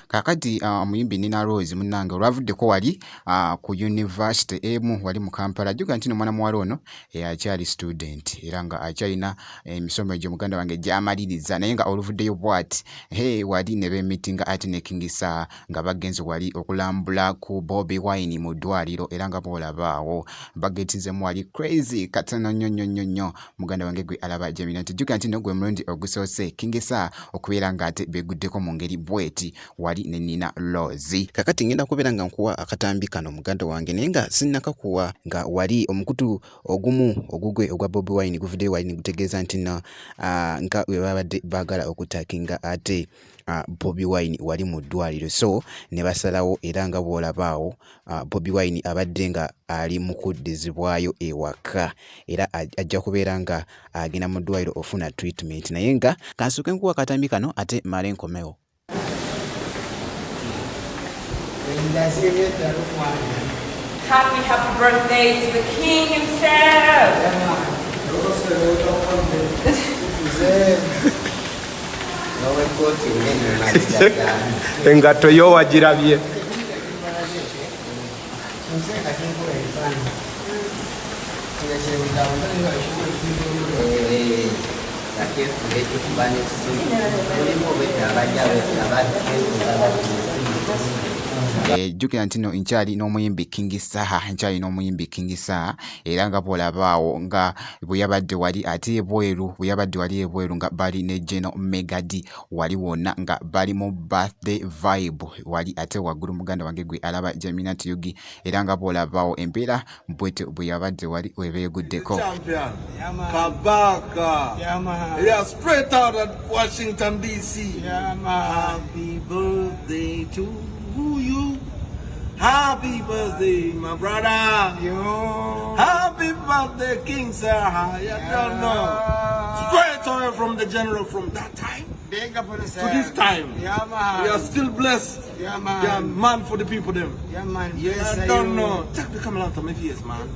Kakati omuyimbi Nina Roz munnange olwavuddeko wali ku university emu wali mu Kampala juga nti omwana muwala ono akyali student era nga akyalina emisomo egyo muganda wange gy'amaliriza naye nga oluvuddeyo bwati wali ne beemitinga ate ne King Saha nga bagenze wali okulambula ku Bobi Wine mu ddwaliro era nga boolabaawo bagetinzemu wali crazy katono nnyo muganda wange gwe alaba Gemina nti juga nti gwe mulundi ogusoose King Saha okubeera nga ate beguddeko mu ngeri bweti wali ne Nina Roz. Kakati ngenda kubeera nga nkuwa akatambi kano muganda wange naye nga sinnakakuwa nga wali omukutu ogumu ogugwe ogwa Bobi Wine guvuddeyo wali gutegeeza nti nga we babadde baagala okutakinga ate Bobi Wine wali mu ddwaliro so ne basalawo era nga bw'olabaawo Bobi Wine abadde nga ali mu kuddizibwayo ewaka era ajja kubeera nga agenda mu ddwaliro ofuna treatment naye nga kansooke nkuwa akatambi kano ate male nkomewo. Happy birthday to the king himself. Engato yo wagirabye. Jjukira nti no nkyali n'omuyimbi King Saha era nga bw'olabaawo nga bwe yabadde wali ate ebweru nga bali ne Geno Megadi wali wonna nga bali mu birthday vibe wali ate waggulu muganda wange gwe alaba Gemina Yugi era nga bw'olabaawo embeera bwete bwe yabadde wali webeeguddeko. Kabaka. Yeah, straight out of Washington DC. Happy birthday to you. Happy birthday, my brother. Yo. Happy birthday, King Saha. You don't know. Straight away from the general from that time to this time. Yeah, man. We are still blessed. Yeah, man. Yeah, man for the people them. Yeah, man. I don't know. Take the camera out of my face, man.